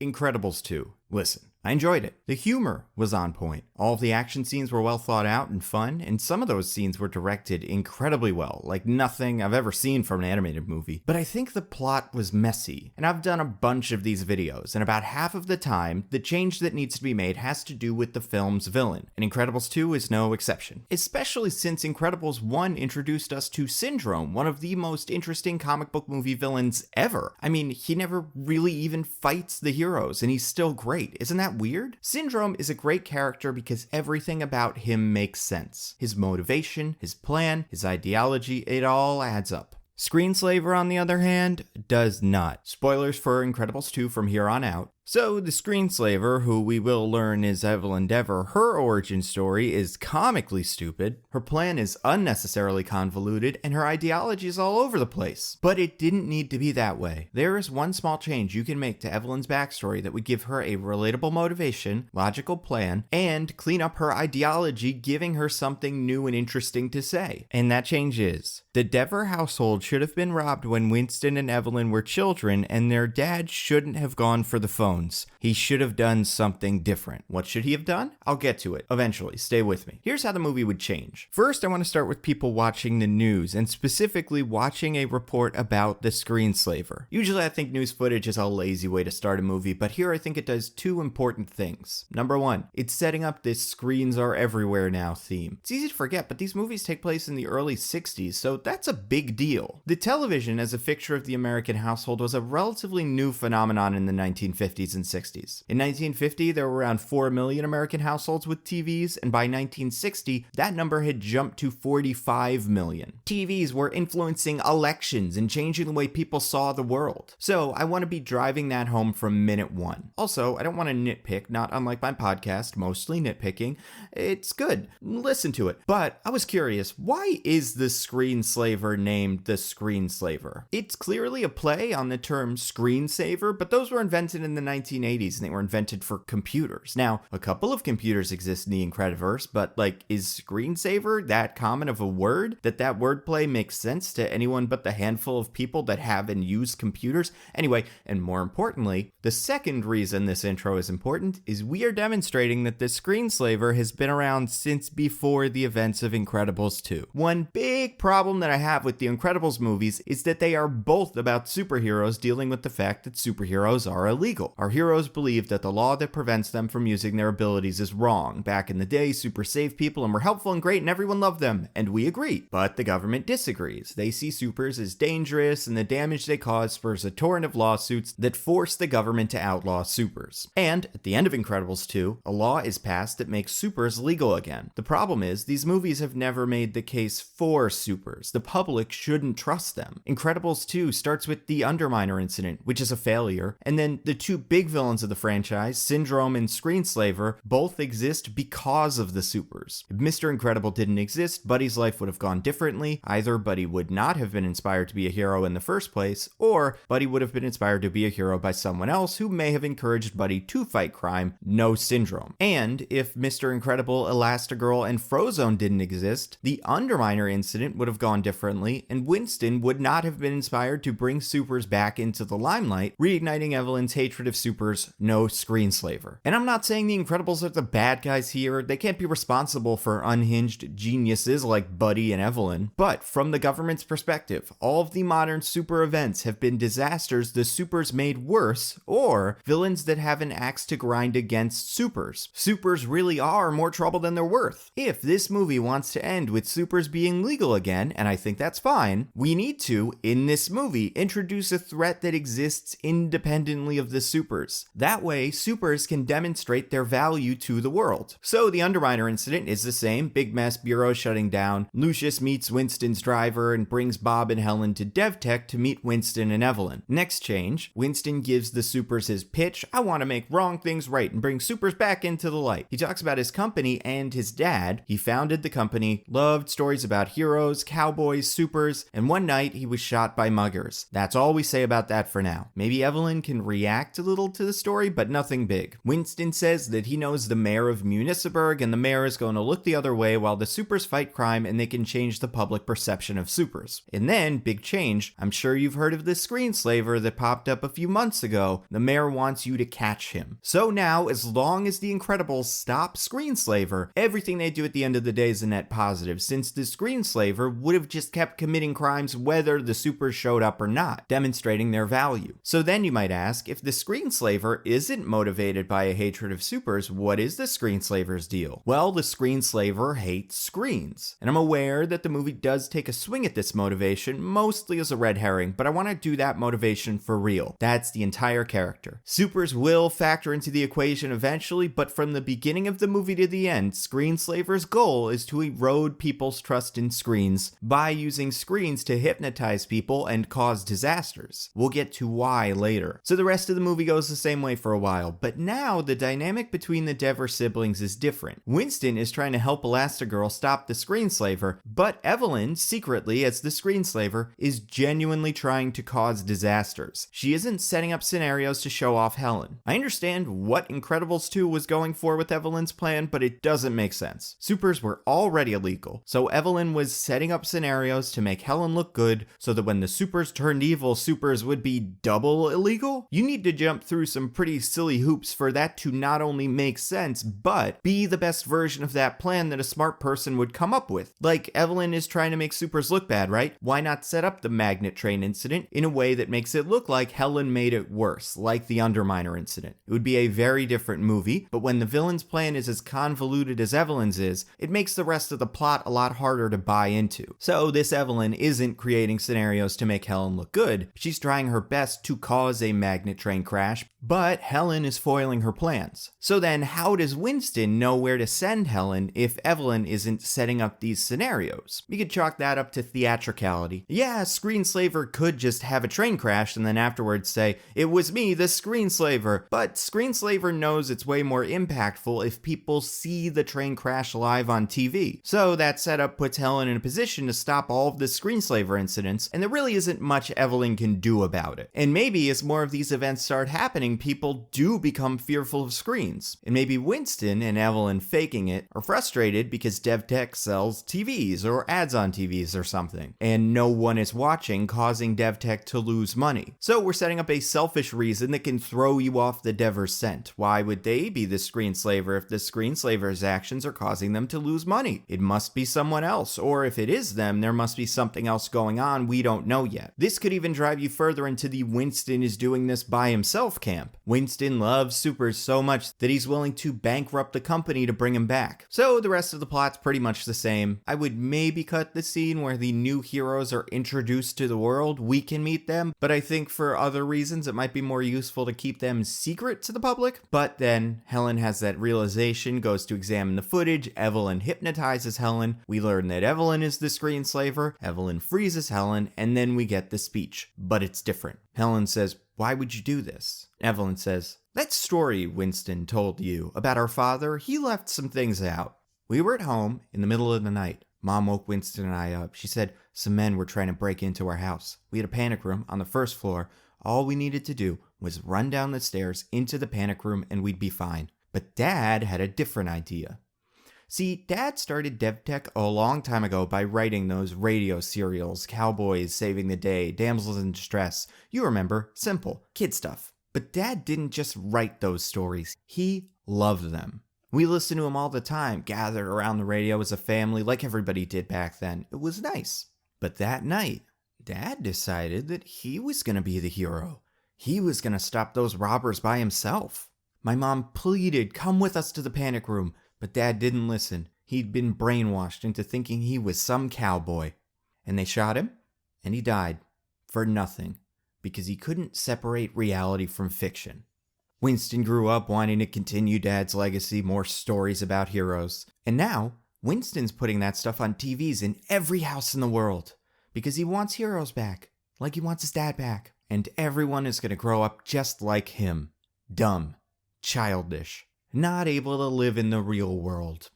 Incredibles 2. Listen, I enjoyed it. The humor was on point. All of the action scenes were well thought out and fun, and some of those scenes were directed incredibly well, like nothing I've ever seen from an animated movie. But I think the plot was messy, and I've done a bunch of these videos, and about half of the time, the change that needs to be made has to do with the film's villain, and Incredibles 2 is no exception. Especially since Incredibles 1 introduced us to Syndrome, one of the most interesting comic book movie villains ever. I mean, he never really even fights the heroes, and he's still great. Isn't that weird? Syndrome is a great character because everything about him makes sense. His motivation, his plan, his ideology, it all adds up. Screenslaver, on the other hand, does not. Spoilers for Incredibles 2 from here on out. So, the Screenslaver, who we will learn is Evelyn Dever, her origin story is comically stupid, her plan is unnecessarily convoluted, and her ideology is all over the place. But it didn't need to be that way. There is one small change you can make to Evelyn's backstory that would give her a relatable motivation, logical plan, and clean up her ideology, giving her something new and interesting to say. And that change is, the Dever household should have been robbed when Winston and Evelyn were children, and their dad shouldn't have gone for the phone. He should have done something different. What should he have done? I'll get to it eventually. Stay with me. Here's how the movie would change. First, I want to start with people watching the news, and specifically watching a report about the Screenslaver. Usually I think news footage is a lazy way to start a movie, but here I think it does two important things. Number one, it's setting up this screens are everywhere now theme. It's easy to forget, but these movies take place in the early 60s, so that's a big deal. The television as a fixture of the American household was a relatively new phenomenon in the 1950s and 60s. In 1950, there were around 4 million American households with TVs, and by 1960, that number had jumped to 45 million. TVs were influencing elections and changing the way people saw the world. So I want to be driving that home from minute one. Also, I don't want to nitpick, not unlike my podcast, mostly nitpicking. It's good. Listen to it. But I was curious, why is the Screenslaver named the Screenslaver? It's clearly a play on the term screensaver, but those were invented in the 1980s, and they were invented for computers. Now, a couple of computers exist in the Incrediverse, but is screensaver that common of a word that wordplay makes sense to anyone but the handful of people that have and use computers? Anyway, and more importantly, the second reason this intro is important is we are demonstrating that the Screenslaver has been around since before the events of Incredibles 2. One big problem that I have with the Incredibles movies is that they are both about superheroes dealing with the fact that superheroes are illegal. Our heroes believe that the law that prevents them from using their abilities is wrong. Back in the day, super saved people and were helpful and great and everyone loved them, and we agree. But the government disagrees. They see supers as dangerous, and the damage they cause spurs a torrent of lawsuits that force the government to outlaw supers. And at the end of Incredibles 2, a law is passed that makes supers legal again. The problem is, these movies have never made the case for supers. The public shouldn't trust them. Incredibles 2 starts with the Underminer Incident, which is a failure, and then the two big villains of the franchise, Syndrome and Screenslaver, both exist because of the supers. If Mr. Incredible didn't exist, Buddy's life would have gone differently. Either Buddy would not have been inspired to be a hero in the first place, or Buddy would have been inspired to be a hero by someone else who may have encouraged Buddy to fight crime, no Syndrome. And if Mr. Incredible, Elastigirl, and Frozone didn't exist, the Underminer Incident would have gone differently, and Winston would not have been inspired to bring supers back into the limelight, reigniting Evelyn's hatred of supers, no Screenslaver. And I'm not saying the Incredibles are the bad guys here. They can't be responsible for unhinged geniuses like Buddy and Evelyn. But from the government's perspective, all of the modern super events have been disasters the supers made worse, or villains that have an axe to grind against supers. Supers really are more trouble than they're worth. If this movie wants to end with supers being legal again, and I think that's fine, we need to, in this movie, introduce a threat that exists independently of the supers. That way, supers can demonstrate their value to the world. So the Underminer Incident is the same. Big mess, bureau shutting down. Lucius meets Winston's driver and brings Bob and Helen to DevTech to meet Winston and Evelyn. Next change, Winston gives the supers his pitch, I want to make wrong things right and bring supers back into the light. He talks about his company and his dad. He founded the company, loved stories about heroes, cowboys, supers, and one night he was shot by muggers. That's all we say about that for now. Maybe Evelyn can react a little little to the story, but nothing big. Winston says that he knows the mayor of Municiburg, and the mayor is going to look the other way while the supers fight crime, and they can change the public perception of supers. And then, big change, I'm sure you've heard of this Screenslaver that popped up a few months ago. The mayor wants you to catch him. So now, as long as the Incredibles stop Screenslaver, everything they do at the end of the day is a net positive, since the Screenslaver would have just kept committing crimes whether the supers showed up or not, demonstrating their value. So then you might ask, if the Screenslaver isn't motivated by a hatred of supers, what is the Screenslaver's deal? Well, the Screenslaver hates screens. And I'm aware that the movie does take a swing at this motivation, mostly as a red herring, but I want to do that motivation for real. That's the entire character. Supers will factor into the equation eventually, but from the beginning of the movie to the end, Screenslaver's goal is to erode people's trust in screens by using screens to hypnotize people and cause disasters. We'll get to why later. So the rest of the movie goes the same way for a while, but now the dynamic between the Dever siblings is different. Winston is trying to help Elastigirl stop the Screenslaver, but Evelyn, secretly as the Screenslaver, is genuinely trying to cause disasters. She isn't setting up scenarios to show off Helen. I understand what Incredibles 2 was going for with Evelyn's plan, but it doesn't make sense. Supers were already illegal, so Evelyn was setting up scenarios to make Helen look good so that when the supers turned evil, supers would be double illegal? You need to jump through some pretty silly hoops for that to not only make sense, but be the best version of that plan that a smart person would come up with. Like, Evelyn is trying to make supers look bad, right? Why not set up the magnet train incident in a way that makes it look like Helen made it worse, like the Underminer incident? It would be a very different movie, but when the villain's plan is as convoluted as Evelyn's is, it makes the rest of the plot a lot harder to buy into. So this Evelyn isn't creating scenarios to make Helen look good. She's trying her best to cause a magnet train crash, but Helen is foiling her plans. So then how does Winston know where to send Helen if Evelyn isn't setting up these scenarios? You could chalk that up to theatricality. Yeah, Screenslaver could just have a train crash and then afterwards say, "It was me, the Screenslaver." But Screenslaver knows it's way more impactful if people see the train crash live on TV. So that setup puts Helen in a position to stop all of the Screenslaver incidents, and there really isn't much Evelyn can do about it. And maybe as more of these events start happening, people do become fearful of screens. And maybe Winston and Evelyn faking it are frustrated because DevTech sells TVs or ads on TVs or something, and no one is watching, causing DevTech to lose money. So we're setting up a selfish reason that can throw you off the Dever's scent. Why would they be the Screenslaver if the Screenslaver's actions are causing them to lose money? It must be someone else, or if it is them, there must be something else going on we don't know yet. This could even drive you further into the Winston is doing this by himself camp. Winston loves supers so much that he's willing to bankrupt the company to bring him back. So the rest of the plot's pretty much the same. I would maybe cut the scene where the new heroes are introduced to the world. We can meet them, but I think for other reasons it might be more useful to keep them secret to the public. But then Helen has that realization, goes to examine the footage, Evelyn hypnotizes Helen, we learn that Evelyn is the Screenslaver, Evelyn freezes Helen, and then we get the speech. But it's different. Helen says, "Why would you do this?" Evelyn says, "That story Winston told you about our father, he left some things out. We were at home in the middle of the night. Mom woke Winston and I up. She said some men were trying to break into our house. We had a panic room on the first floor. All we needed to do was run down the stairs into the panic room and we'd be fine. But Dad had a different idea." See, Dad started DevTech a long time ago by writing those radio serials, Cowboys Saving the Day, Damsels in Distress. You remember, simple, kid stuff. But Dad didn't just write those stories, he loved them. We listened to him all the time, gathered around the radio as a family like everybody did back then. It was nice. But that night, Dad decided that he was going to be the hero. He was going to stop those robbers by himself. My mom pleaded, "Come with us to the panic room." But Dad didn't listen. He'd been brainwashed into thinking he was some cowboy. And they shot him, and he died. For nothing. Because he couldn't separate reality from fiction. Winston grew up wanting to continue Dad's legacy, more stories about heroes. And now, Winston's putting that stuff on TVs in every house in the world. Because he wants heroes back. Like he wants his dad back. And everyone is going to grow up just like him. Dumb. Childish. Not able to live in the real world.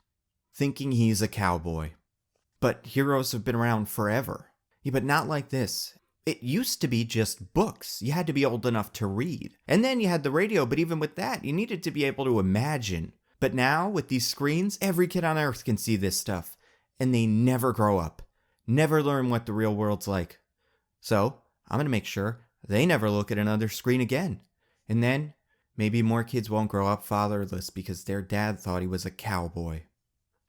Thinking he's a cowboy. But heroes have been around forever. Yeah, but not like this. It used to be just books. You had to be old enough to read. And then you had the radio, but even with that, you needed to be able to imagine. But now, with these screens, every kid on Earth can see this stuff. And they never grow up. Never learn what the real world's like. So, I'm going to make sure they never look at another screen again. And then, maybe more kids won't grow up fatherless because their dad thought he was a cowboy.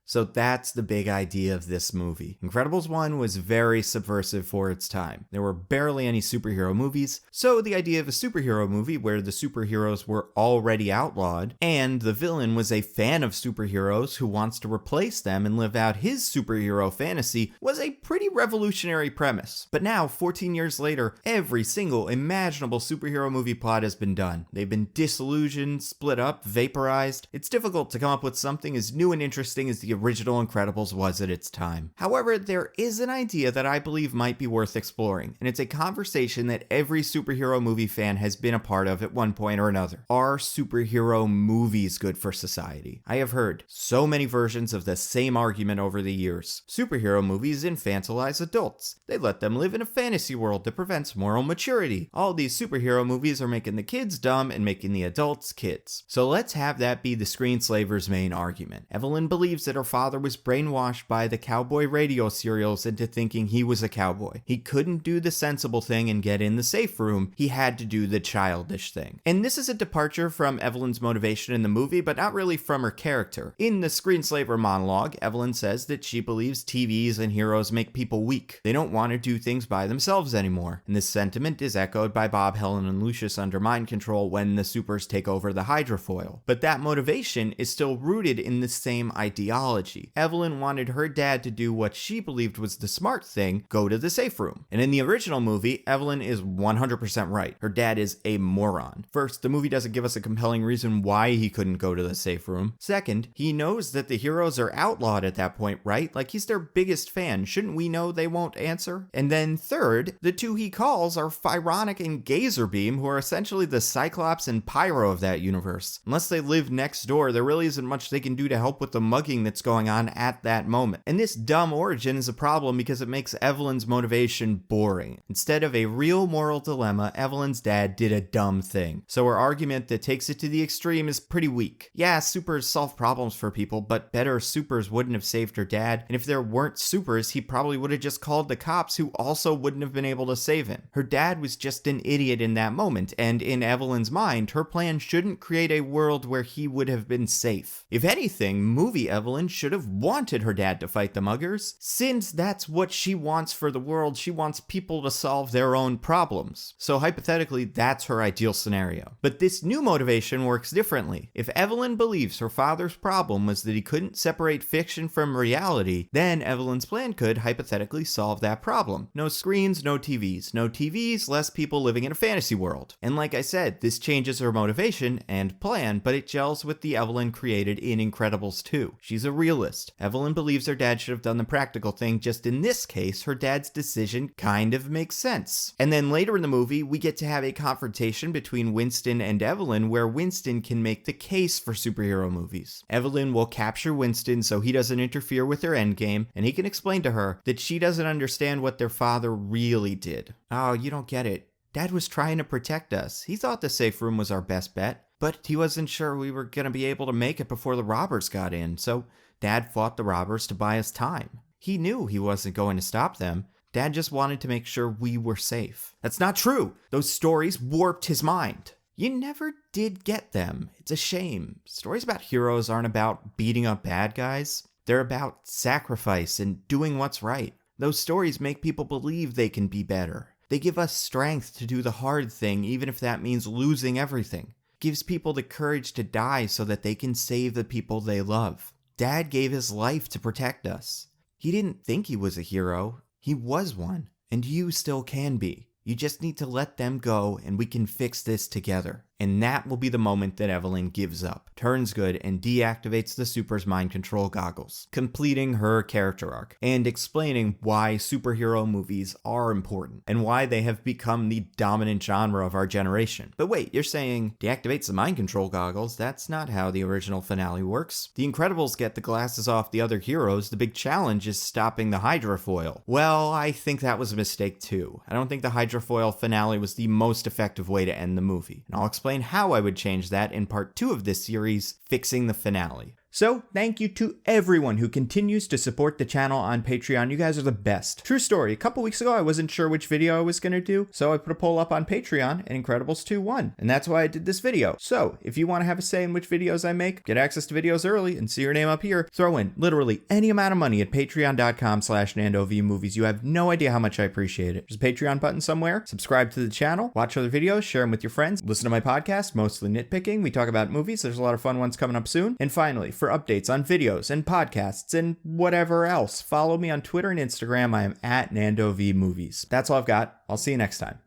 So that's the big idea of this movie. Incredibles 1 was very subversive for its time. There were barely any superhero movies, so the idea of a superhero movie where the superheroes were already outlawed, and the villain was a fan of superheroes who wants to replace them and live out his superhero fantasy was a pretty revolutionary premise. But now, 14 years later, every single imaginable superhero movie plot has been done. They've been disillusioned, split up, vaporized. It's difficult to come up with something as new and interesting as the original Incredibles was at its time. However, there is an idea that I believe might be worth exploring, and it's a conversation that every superhero movie fan has been a part of at one point or another. Are superhero movies good for society? I have heard so many versions of the same argument over the years. Superhero movies infantilize adults. They let them live in a fantasy world that prevents moral maturity. All these superhero movies are making the kids dumb and making the adults kids. So let's have that be the Screenslaver's main argument. Evelyn believes that her father was brainwashed by the cowboy radio serials into thinking he was a cowboy. He couldn't do the sensible thing and get in the safe room. He had to do the childish thing. And this is a departure from Evelyn's motivation in the movie, but not really from her character. In the Screenslaver monologue, Evelyn says that she believes TVs and heroes make people weak. They don't want to do things by themselves anymore. And this sentiment is echoed by Bob, Helen, and Lucius under mind control when the supers take over the hydrofoil. But that motivation is still rooted in the same ideology. Evelyn wanted her dad to do what she believed was the smart thing, go to the safe room. And in the original movie, Evelyn is 100% right. Her dad is a moron. First, the movie doesn't give us a compelling reason why he couldn't go to the safe room. Second, he knows that the heroes are outlawed at that point, right? Like, he's their biggest fan. Shouldn't we know they won't answer? And then third, the two he calls are Phyronic and Gazerbeam, who are essentially the Cyclops and Pyro of that universe. Unless they live next door, there really isn't much they can do to help with the mugging that's going on at that moment. And this dumb origin is a problem because it makes Evelyn's motivation boring. Instead of a real moral dilemma, Evelyn's dad did a dumb thing. So her argument that takes it to the extreme is pretty weak. Yeah, supers solve problems for people, but better supers wouldn't have saved her dad. And if there weren't supers, he probably would have just called the cops, who also wouldn't have been able to save him. Her dad was just an idiot in that moment, and in Evelyn's mind, her plan shouldn't create a world where he would have been safe. If anything, movie Evelyn should have wanted her dad to fight the muggers. Since that's what she wants for the world, she wants people to solve their own problems. So hypothetically, that's her ideal scenario. But this new motivation works differently. If Evelyn believes her father's problem was that he couldn't separate fiction from reality, then Evelyn's plan could hypothetically solve that problem. No screens, no TVs. No TVs, less people living in a fantasy world. And like I said, this changes her motivation and plan, but it gels with the Evelyn created in Incredibles 2. She's a realist. Evelyn believes her dad should have done the practical thing, just in this case, her dad's decision kind of makes sense. And then later in the movie, we get to have a confrontation between Winston and Evelyn where Winston can make the case for superhero movies. Evelyn will capture Winston so he doesn't interfere with their endgame, and he can explain to her that she doesn't understand what their father really did. Oh, you don't get it. Dad was trying to protect us. He thought the safe room was our best bet, but he wasn't sure we were going to be able to make it before the robbers got in, so Dad fought the robbers to buy us time. He knew he wasn't going to stop them. Dad just wanted to make sure we were safe. That's not true. Those stories warped his mind. You never did get them. It's a shame. Stories about heroes aren't about beating up bad guys. They're about sacrifice and doing what's right. Those stories make people believe they can be better. They give us strength to do the hard thing, even if that means losing everything. Gives people the courage to die so that they can save the people they love. Dad gave his life to protect us. He didn't think he was a hero. He was one. And you still can be. You just need to let them go and we can fix this together. And that will be the moment that Evelyn gives up, turns good, and deactivates the Super's mind control goggles, completing her character arc, and explaining why superhero movies are important, and why they have become the dominant genre of our generation. But wait, you're saying deactivates the mind control goggles? That's not how the original finale works. The Incredibles get the glasses off the other heroes. The big challenge is stopping the hydrofoil. Well, I think that was a mistake too. I don't think the hydrofoil finale was the most effective way to end the movie, and I'll explain how I would change that in part 2 of this series, Fixing the Finale. So, thank you to everyone who continues to support the channel on Patreon. You guys are the best. True story, a couple weeks ago I wasn't sure which video I was going to do, so I put a poll up on Patreon, and Incredibles 2 won. And that's why I did this video. So, if you want to have a say in which videos I make, get access to videos early, and see your name up here, throw in literally any amount of money at patreon.com/NandoVMovies. You have no idea how much I appreciate it. There's a Patreon button somewhere. Subscribe to the channel, watch other videos, share them with your friends, listen to my podcast, Mostly Nitpicking. We talk about movies. There's a lot of fun ones coming up soon. And finally, for updates on videos and podcasts and whatever else, follow me on Twitter and Instagram. I am at NandoVMovies. That's all I've got. I'll see you next time.